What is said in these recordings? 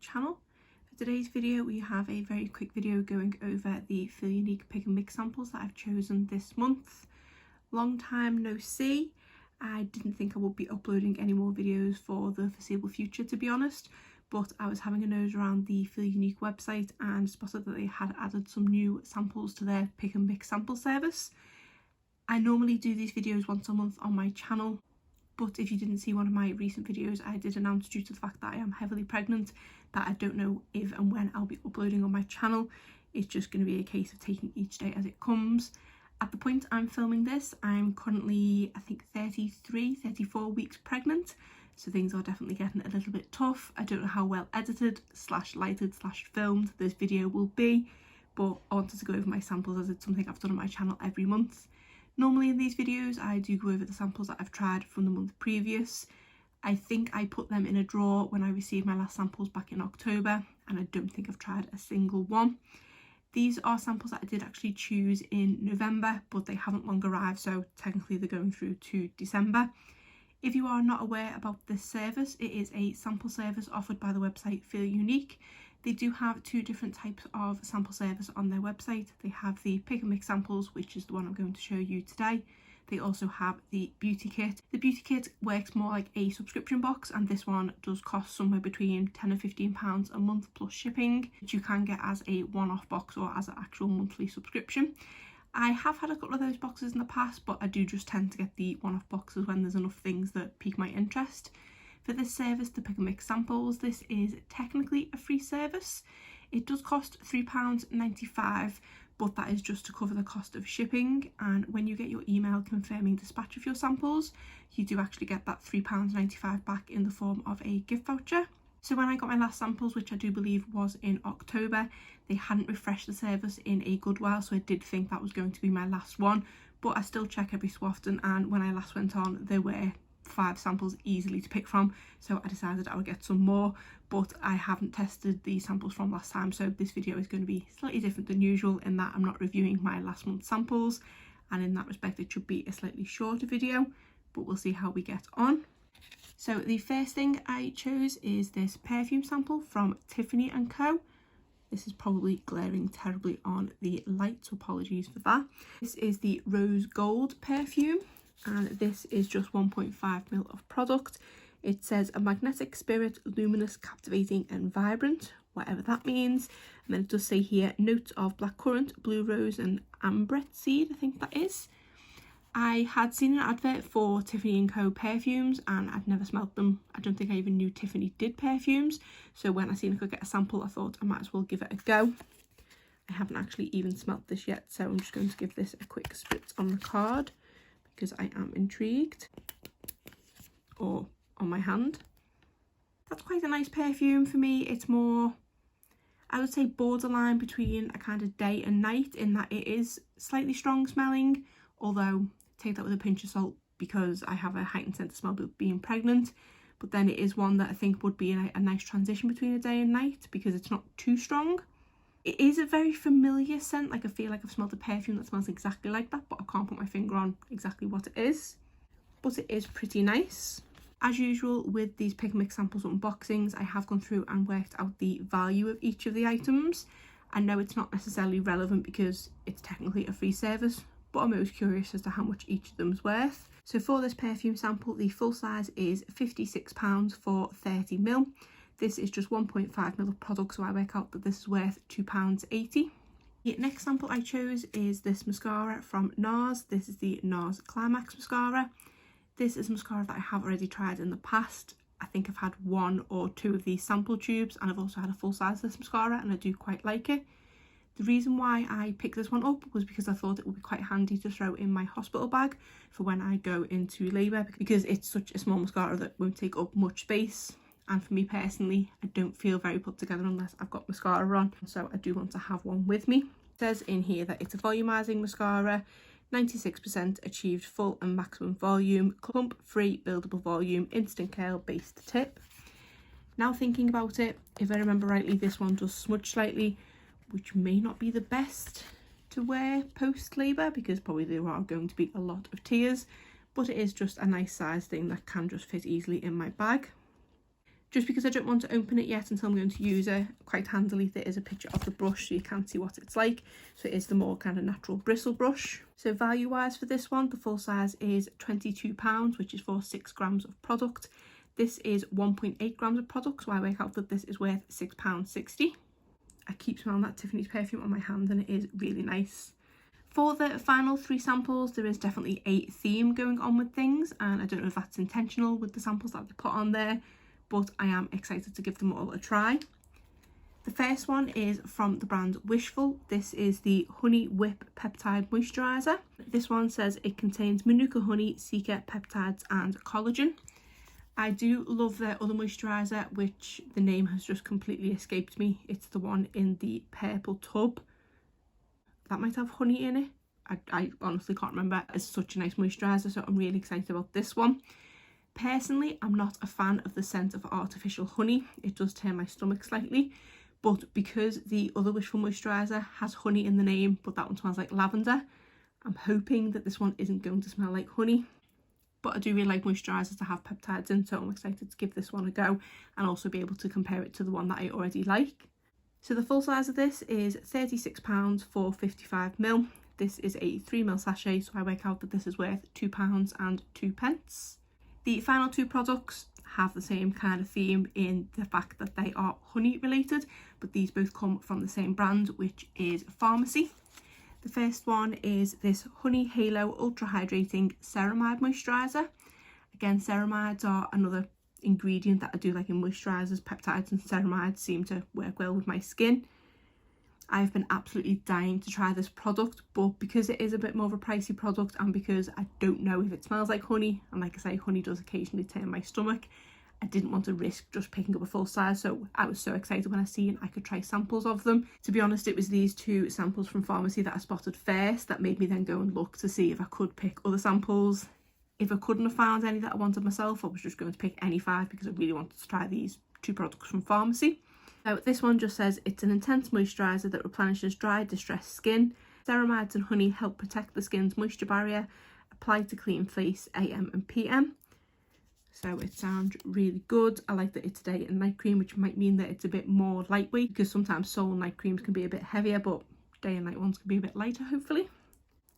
channel. For today's video we have a very quick video going over the Feel Unique pick and mix samples that I've chosen this month. Long time no see. I didn't think I would be uploading any more videos for the foreseeable future, to be honest, but I was having a nose around the Feel Unique website and spotted that they had added some new samples to their pick and mix sample service. I normally do these videos once a month on my channel, but if you didn't see one of my recent videos, I did announce, due to the fact that I am heavily pregnant, that I don't know if and when I'll be uploading on my channel. It's just going to be a case of taking each day as it comes. At the point I'm filming this, I'm currently, I think, 34 weeks pregnant, so things are definitely getting a little bit tough. I don't know how well edited / lighted / filmed this video will be, but I wanted to go over my samples as it's something I've done on my channel every month. Normally in these videos I do go over the samples that I've tried from the month previous. I think I put them in a drawer when I received my last samples back in October, and I don't think I've tried a single one. These are samples that I did actually choose in November, but they haven't long arrived, so technically they're going through to December. If you are not aware about this service, it is a sample service offered by the website Feel Unique. They do have two different types of sample service on their website. They have the pick and mix samples, which is the one I'm going to show you today. They also have the beauty kit. The beauty kit works more like a subscription box, and this one does cost somewhere between £10 and £15 a month plus shipping, which you can get as a one-off box or as an actual monthly subscription. I have had a couple of those boxes in the past, but I do just tend to get the one-off boxes when there's enough things that pique my interest. For this service, the pick and mix samples, this is technically a free service. It does cost £3.95, but that is just to cover the cost of shipping, and when you get your email confirming dispatch of your samples, you do actually get that £3.95 back in the form of a gift voucher. So when I got my last samples, which I do believe was in October, they hadn't refreshed the service in a good while, so I did think that was going to be my last one, but I still check every so often, and when I last went on there were 5 samples easily to pick from, so I decided I would get some more, but I haven't tested the samples from last time, so this video is going to be slightly different than usual in that I'm not reviewing my last month's samples, and in that respect it should be a slightly shorter video, but we'll see how we get on. So the first thing I chose is this perfume sample from Tiffany & Co. This is probably glaring terribly on the light, so apologies for that. This is the Rose Gold perfume, and this is just 1.5ml of product. It says a magnetic spirit, luminous, captivating and vibrant, whatever that means. And then it does say here notes of blackcurrant, blue rose and ambret seed, I think that is. I had seen an advert for Tiffany & Co perfumes and I'd never smelled them. I don't think I even knew Tiffany did perfumes, so when I seen I could get a sample I thought I might as well give it a go. I haven't actually even smelt this yet, so I'm just going to give this a quick spritz on the card because I am intrigued. Or on my hand. That's quite a nice perfume for me. It's more, I would say, borderline between a kind of day and night, in that it is slightly strong smelling, although take that with a pinch of salt because I have a heightened sense of smell being pregnant. But then it is one that I think would be a nice transition between a day and night because it's not too strong. It is a very familiar scent, like I feel like I've smelled a perfume that smells exactly like that, but I can't put my finger on exactly what it is. But it is pretty nice. As usual with these pick and mix samples unboxings, I have gone through and worked out the value of each of the items. I know it's not necessarily relevant because it's technically a free service, but I'm always curious as to how much each of them's worth. So for this perfume sample, the full size is £56 for 30ml. This is just 1.5ml of product, so I work out that this is worth £2.80. The next sample I chose is this mascara from NARS. This is the NARS Climax mascara. This is mascara that I have already tried in the past. I think I've had 1 or 2 of these sample tubes, and I've also had a full size of this mascara and I do quite like it. The reason why I picked this one up was because I thought it would be quite handy to throw in my hospital bag for when I go into labour, because it's such a small mascara that won't take up much space. And for me personally, I don't feel very put together unless I've got mascara on, so I do want to have one with me. It says in here that it's a volumizing mascara, 96% achieved full and maximum volume, clump free buildable volume, instant curl based tip. Now thinking about it, if I remember rightly, this one does smudge slightly, which may not be the best to wear post labour because probably there are going to be a lot of tears, but it is just a nice size thing that can just fit easily in my bag. just because I don't want to open it yet until I'm going to use it. Quite handily there is a picture of the brush so you can see what it's like. So it is the more kind of natural bristle brush. So value wise for this one, the full size is £22, which is for 6 grams of product. This is 1.8 grams of product, so I work out that this is worth £6.60. I keep smelling that Tiffany's perfume on my hand and it is really nice. For the final 3 samples, there is definitely a theme going on with things, and I don't know if that's intentional with the samples that they put on there, but I am excited to give them all a try. The first one is from the brand Wishful. This is the Honey Whip Peptide Moisturizer. This one says it contains Manuka honey, cica, peptides and collagen. I do love their other moisturiser, which the name has just completely escaped me. It's the one in the purple tub. That might have honey in it. I honestly can't remember. It's such a nice moisturiser, so I'm really excited about this one. Personally, I'm not a fan of the scent of artificial honey. It does turn my stomach slightly. But because the other Wishful moisturiser has honey in the name, but that one smells like lavender, I'm hoping that this one isn't going to smell like honey. But I do really like moisturisers to have peptides in, so I'm excited to give this one a go and also be able to compare it to the one that I already like. So the full size of this is £36 for 55ml. This is a 3ml sachet, so I work out that this is worth £2.02. The final 2 products have the same kind of theme in the fact that they are honey related, but these both come from the same brand, which is Pharmacy. The first one is this Honey Halo Ultra Hydrating Ceramide Moisturiser. Again, ceramides are another ingredient that I do like in moisturisers. Peptides and ceramides seem to work well with my skin. I've been absolutely dying to try this product, but because it is a bit more of a pricey product and because I don't know if it smells like honey, and like I say, honey does occasionally turn my stomach, I didn't want to risk just picking up a full size, so I was so excited when I seen I could try samples of them. To be honest, it was these 2 samples from Pharmacy that I spotted first that made me then go and look to see if I could pick other samples. If I couldn't have found any that I wanted myself, I was just going to pick any 5 because I really wanted to try these 2 products from Pharmacy. So this one just says it's an intense moisturiser that replenishes dry, distressed skin. Ceramides and honey help protect the skin's moisture barrier. Apply to clean face AM and PM. So it sounds really good. I like that it's a day and night cream, which might mean that it's a bit more lightweight because sometimes Sol night creams can be a bit heavier, but day and night ones can be a bit lighter, hopefully.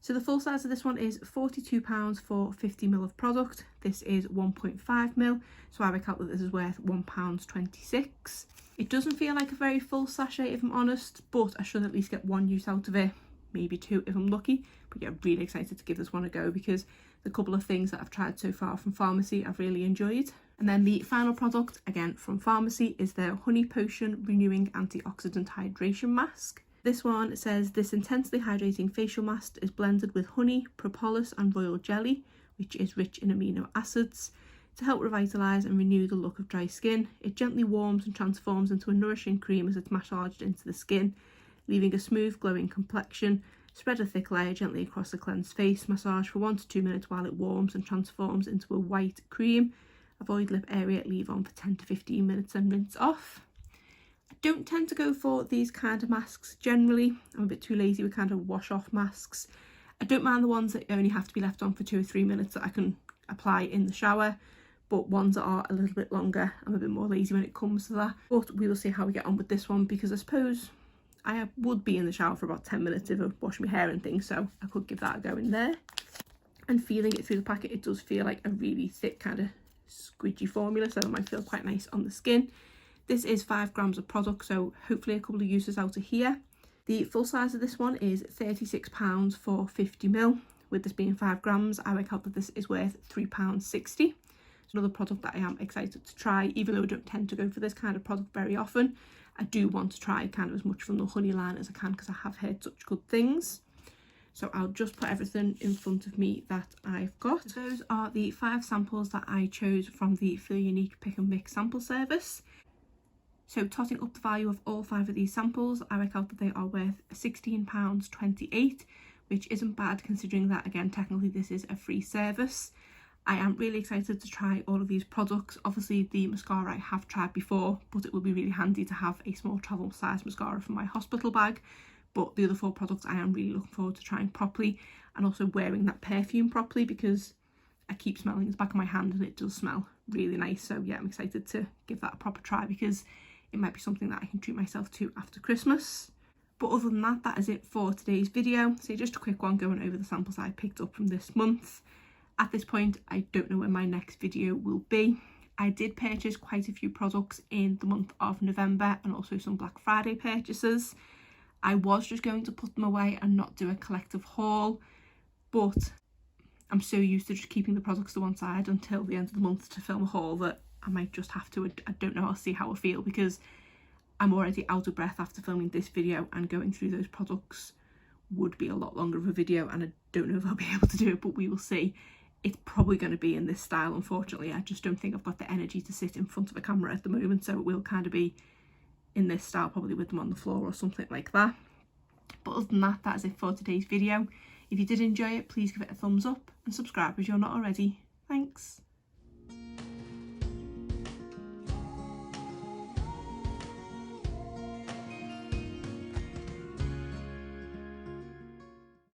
So the full size of this one is £42 for 50ml of product. This is 1.5ml, so I work out that this is worth £1.26. It doesn't feel like a very full sachet if I'm honest, but I should at least get 1 use out of it, maybe 2 if I'm lucky. But yeah, really excited to give this one a go because the couple of things that I've tried so far from Pharmacy I've really enjoyed. And then the final product, again from Pharmacy, is their Honey Potion Renewing Antioxidant Hydration Mask. This one says this intensely hydrating facial mask is blended with honey, propolis and royal jelly, which is rich in amino acids, to help revitalise and renew the look of dry skin. It gently warms and transforms into a nourishing cream as it's massaged into the skin, leaving a smooth glowing complexion. Spread a thick layer gently across the cleansed face, massage for 1 to 2 minutes while it warms and transforms into a white cream. Avoid lip area, leave on for 10 to 15 minutes and rinse off. I don't tend to go for these kind of masks generally. I'm a bit too lazy with kind of wash off masks. I don't mind the ones that only have to be left on for 2 or 3 minutes that I can apply in the shower, but ones that are a little bit longer, I'm a bit more lazy when it comes to that. But we will see how we get on with this one because I suppose I would be in the shower for about 10 minutes if I wash my hair and things, so I could give that a go in there. And feeling it through the packet, it does feel like a really thick kind of squidgy formula, so it might feel quite nice on the skin. This is 5 grams of product, so hopefully a couple of uses out of here. The full size of this one is £36 for 50ml. With this being 5 grams, I work out that this is worth £3.60. It's another product that I am excited to try, even though I don't tend to go for this kind of product very often. I do want to try kind of as much from the honey line as I can because I have heard such good things. So I'll just put everything in front of me that I've got. So those are the 5 samples that I chose from the Feel Unique Pick and Mix sample service. So totting up the value of all 5 of these samples, I work out that they are worth £16.28, which isn't bad considering that, again, technically this is a free service. I am really excited to try all of these products. Obviously the mascara I have tried before, but it would be really handy to have a small travel size mascara for my hospital bag. But the other 4 products I am really looking forward to trying properly, and also wearing that perfume properly, because I keep smelling the back of my hand and it does smell really nice. So yeah, I'm excited to give that a proper try because it might be something that I can treat myself to after Christmas. But other than that, that is it for today's video. So just a quick one going over the samples I picked up from this month. At this point, I don't know when my next video will be. I did purchase quite a few products in the month of November and also some Black Friday purchases. I was just going to put them away and not do a collective haul, but I'm so used to just keeping the products to one side until the end of the month to film a haul that I might just have to. I don't know, I'll see how I feel, because I'm already out of breath after filming this video, and going through those products would be a lot longer of a video, and I don't know if I'll be able to do it, but we will see. It's probably going to be in this style, unfortunately. I just don't think I've got the energy to sit in front of a camera at the moment, so it will kind of be in this style, probably with them on the floor or something like that. But other than that, that is it for today's video. If you did enjoy it, please give it a thumbs up and subscribe if you're not already. Thanks.